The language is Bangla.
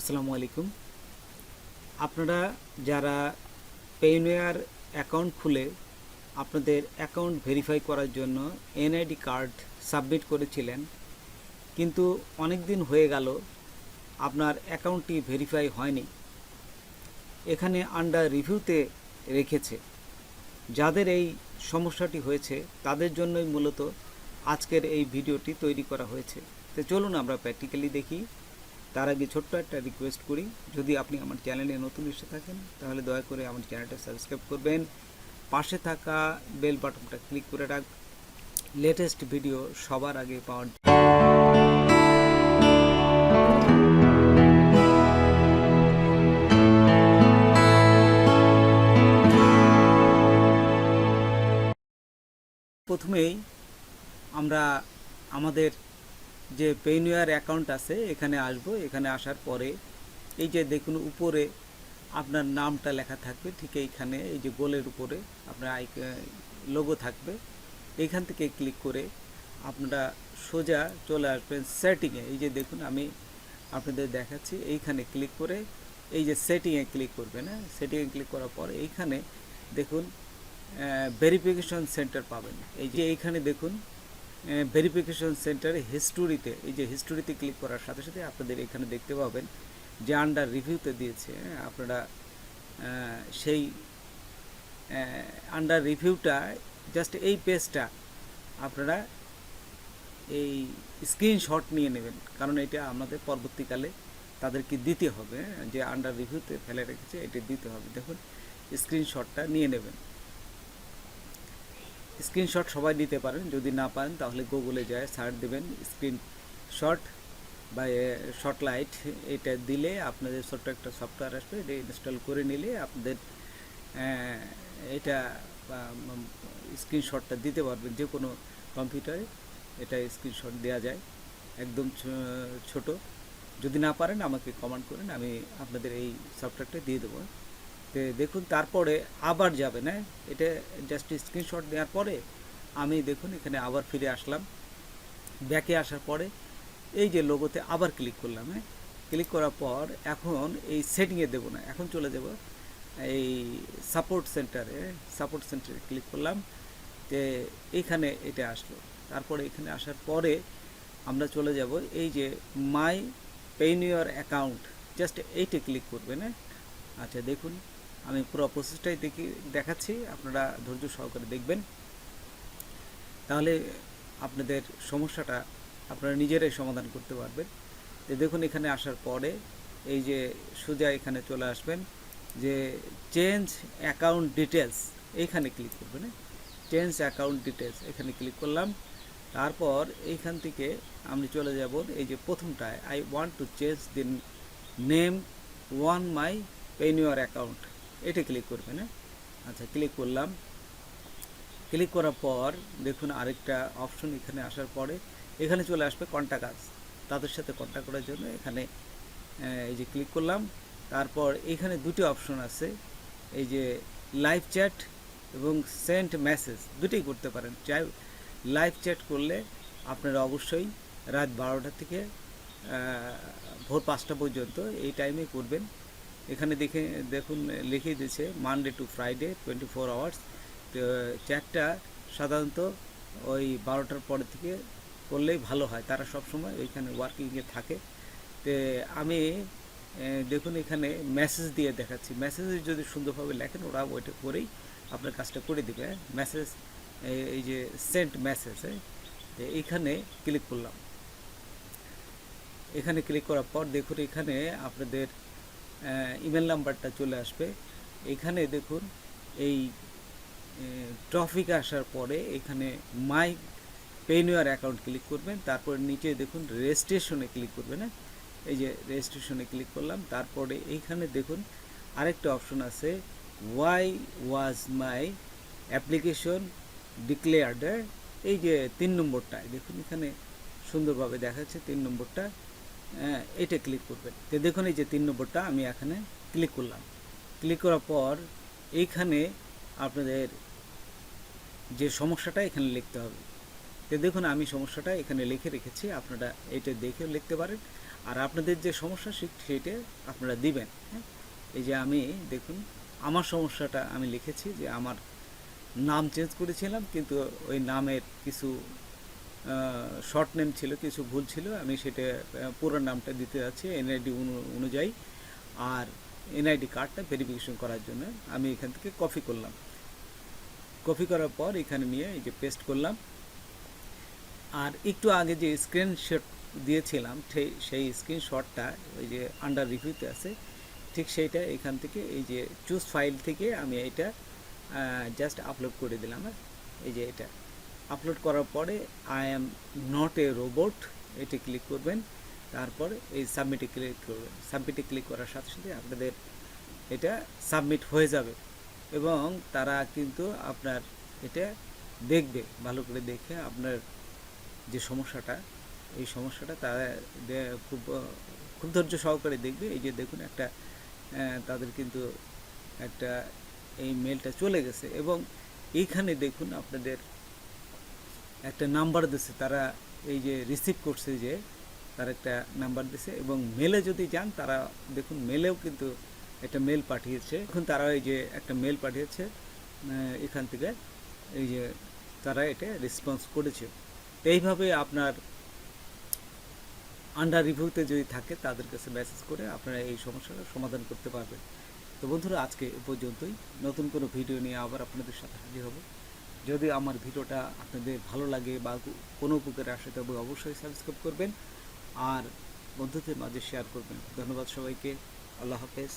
আসসালামু আলাইকুম। আপনারা যারা পেইওনিয়ার অ্যাকাউন্ট খুলে আপনাদের অ্যাকাউন্ট ভেরিফাই করার জন্য এনআইডি কার্ড সাবমিট করেছিলেন, কিন্তু অনেক দিন হয়ে গেল আপনার অ্যাকাউন্টটি ভেরিফাই হয়নি, এখানে আন্ডার রিভিউতে রেখেছে। যাদের এই সমস্যাটি হয়েছে তাদের জন্যই মূলত আজকের এই ভিডিওটি তৈরি করা হয়েছে। তো চলুন আমরা প্র্যাকটিক্যালি দেখি। তার আগে ছোট্ট একটা রিকোয়েস্ট করি, যদি আপনি আমার চ্যানেলে নতুন এসে থাকেন তাহলে দয়া করে আমার চ্যানেলটা সাবস্ক্রাইব করবেন, পাশে থাকা বেল বাটনটা ক্লিক করে রাখ লেটেস্ট ভিডিও সবার আগে পাওয়ার। প্রথমেই আমরা আমাদের যে পেইওনিয়ার অ্যাকাউন্ট আছে এখানে আসব। এখানে আসার পরে এই যে দেখুন উপরে আপনার নামটা লেখা থাকবে, ঠিক এইখানে এই যে গোলের উপরে আপনার লোগো থাকবে। এইখান থেকে ক্লিক করে আপনারা সোজা চলে আসবেন সেটিংয়ে। এই যে দেখুন আমি আপনাদের দেখাচ্ছি, এইখানে ক্লিক করে এই যে সেটিংয়ে ক্লিক করবেন। সেটিংয়ে ক্লিক করার পর এইখানে দেখুন ভেরিফিকেশন সেন্টার পাবেন। এই যে এইখানে দেখুন ভেরিফিকেশন সেন্টারে হিস্টোরিতে, এই যে হিস্টোরিতে ক্লিক করার সাথে সাথে আপনাদের এখানে দেখতে পাবেন যে আন্ডার রিভিউতে দিয়েছে। আপনারা সেই আন্ডার রিভিউটা জাস্ট এই পেজটা আপনারা এই স্ক্রিনশট নিয়ে নেবেন, কারণ এটা আমাদের পরবর্তীকালে তাদেরকে দিতে হবে। যে আন্ডার রিভিউতে ফেলে রেখেছে এটা দিতে হবে। দেখুন স্ক্রিনশটটা নিয়ে নেবেন। স্ক্রিনশট সবাই নিতে পারেন, যদি না পারেন তাহলে গুগলে যায় সার্চ দেবেন স্ক্রিনশট বা শর্টলাইট, এটা দিলে আপনাদের ছোট্ট একটা সফটওয়্যার আসবে, এটা ইনস্টল করে নিলে আপনাদের এটা স্ক্রিনশটটা দিতে পারবেন। যে কোনো কম্পিউটারে এটা স্ক্রিনশট দেওয়া যায়, একদম ছোট। যদি না পারেন আমাকে কমেন্ট করেন, আমি আপনাদের এই সফটওয়্যারটা দিয়ে দেবো। তো দেখুন তারপরে আবার যাবেন। এটা জাস্ট স্ক্রিনশট দেওয়ার পরে আমি দেখুন এখানে আবার ফিরে আসলাম। ব্যাকে আসার পরে এই যে লোগোতে আবার ক্লিক করলাম। ক্লিক করার পর এখন এই সেটিংয়ে দেবো না, এখন চলে যাব এই সাপোর্ট সেন্টারে। সাপোর্ট সেন্টারে ক্লিক করলাম, যে এইখানে এটা আসলো। তারপরে এখানে আসার পরে আমরা চলে যাব এই যে মাই পেইওনিয়ার অ্যাকাউন্ট, জাস্ট এইটা ক্লিক করবেন। আচ্ছা দেখুন আমি পুরো প্রসেসটাই দেখাচ্ছি, আপনারা ধৈর্য সহকারে দেখবেন, তাহলে আপনাদের সমস্যাটা আপনারা নিজেরাই সমাধান করতে পারবেন। তো দেখুন এখানে আসার পরে এই যে সোজা এখানে চলে আসবেন, যে চেঞ্জ অ্যাকাউন্ট ডিটেলস, এইখানে ক্লিক করবেন। চেঞ্জ অ্যাকাউন্ট ডিটেলস এখানে ক্লিক করলাম। তারপর এইখান থেকে আমি চলে যাব এই যে প্রথমটায়, I want to change the name on my Payoneer account, এটা ক্লিক করবেন। আচ্ছা ক্লিক করলাম। ক্লিক করার পর দেখুন আরেকটা অপশন এখানে আসার পরে এখানে চলে আসবে কন্ট্যাক্ট আস, তাদের সাথে কন্ট্যাক্ট করার জন্য এখানে এই যে ক্লিক করলাম। তারপর এখানে দুটি অপশন আছে, এই যে লাইভ চ্যাট এবং সেন্ড মেসেজ, দুটোই করতে পারেন। চাই লাইভ চ্যাট করলে আপনারা অবশ্যই রাত 12টা থেকে ভোর 5টা পর্যন্ত এই টাইমে করবেন। এখানে দেখুন লিখে দিয়েছে মানডে টু ফ্রাইডে 24 আওয়ার্স। তো চ্যাটটা সাধারণত ওই 12টার পরে থেকে করলেই ভালো হয়, তারা সবসময় ওইখানে ওয়ার্কিংয়ে থাকে। তো আমি দেখুন এখানে মেসেজ দিয়ে দেখাচ্ছি। মেসেজে যদি সুন্দরভাবে লেখেন ওরা ওইটা করেই আপনার কাজটা করে দেবে। মেসেজ এই যে সেন্ট মেসেজ, এইখানে ক্লিক করলাম। এখানে ক্লিক করার পর দেখুন এখানে আপনাদের ইমেল নাম্বারটা চলে আসবে। এখানে দেখুন এই টপিক আসার পরে এখানে মাই পেইওনিয়ার অ্যাকাউন্ট ক্লিক করবেন। তারপর নিচে দেখুন রেজিস্ট্রেশনে ক্লিক করবেন। এই যে রেজিস্ট্রেশনে ক্লিক করলাম। তারপরে এইখানে দেখুন আরেকটা অপশন আছে, why was my application declared, এই যে 3 নম্বরটায় দেখুন এখানে সুন্দরভাবে দেখাচ্ছে 3 নম্বরটা, এটা ক্লিক করবেন। তো দেখুন এই যে 3 নম্বরটা আমি এখানে ক্লিক করলাম। ক্লিক করার পর এইখানে আপনাদের যে সমস্যাটা এখানে লিখতে হবে। তো দেখুন আমি সমস্যাটা এখানে লিখে রেখেছি, আপনারা এটা দেখেও লিখতে পারেন। আর আপনাদের যে সমস্যা সেটা আপনারা দিবেন। হ্যাঁ, এই যে আমি দেখুন আমার সমস্যাটা আমি লিখেছি যে আমার নাম চেঞ্জ করেছিলাম, কিন্তু ওই নামের কিছু শর্ট নেম ছিল, কিছু ভুল ছিল, আমি সেটা পুরো নামটা দিতে যাচ্ছি এনআইডি অনুযায়ী। আর এনআইডি কার্ডটা ভেরিফিকেশন করার জন্য আমি এখান থেকে কপি করলাম। কপি করার পর এখানে নিয়ে এই যে পেস্ট করলাম। আর একটু আগে যে স্ক্রিনশট দিয়েছিলাম সেই স্ক্রিনশটটা ওই যে আন্ডার রিভিউতে আছে, ঠিক সেইটা এখান থেকে এই যে চুজ ফাইল থেকে আমি এটা জাস্ট আপলোড করে দিলাম। এই যে এটা আপলোড করার পরে I am not a robot এটি ক্লিক করবেন, তারপর এই সাবমিটে ক্লিক করবেন। সাবমিটে ক্লিক করার সাথে সাথে আপনাদের এটা সাবমিট হয়ে যাবে এবং তারা কিন্তু আপনার এটা দেখবে, ভালো করে দেখে আপনার যে সমস্যাটা, এই সমস্যাটা তারা খুব খুব ধৈর্য সহকারে দেখবে। এই যে দেখুন একটা তাদের কিন্তু একটা এই মেলটা চলে গেছে এবং এইখানে দেখুন আপনাদের একটা নাম্বার দিছে, তারা এই যে রিসিভ করছে যে তার একটা নাম্বার দিছে এবং মেলে যদি যান তারা দেখুন মেলেও কিন্তু একটা মেল পাঠিয়েছে। এখন তারা এই যে একটা মেল পাঠিয়েছে এখান থেকে, এই যে তারা এটা রেসপন্স করেছে। এইভাবে আপনার আন্ডার রিভিউতে যদি থাকে তাদের কাছে মেসেজ করে আপনারা এই সমস্যাটা সমাধান করতে পারবেন। তো বন্ধুরা, আজকে এ পর্যন্তই। নতুন কোনো ভিডিও নিয়ে আবার আপনাদের সাথে হাজির হব। যদি আমার ভিডিওটা আপনাদের ভালো লাগে বা কোনো উপকারে আসে তবে অবশ্যই সাবস্ক্রাইব করবেন আর বন্ধুদের মাঝে শেয়ার করবেন। ধন্যবাদ সবাইকে। আল্লাহ হাফেজ।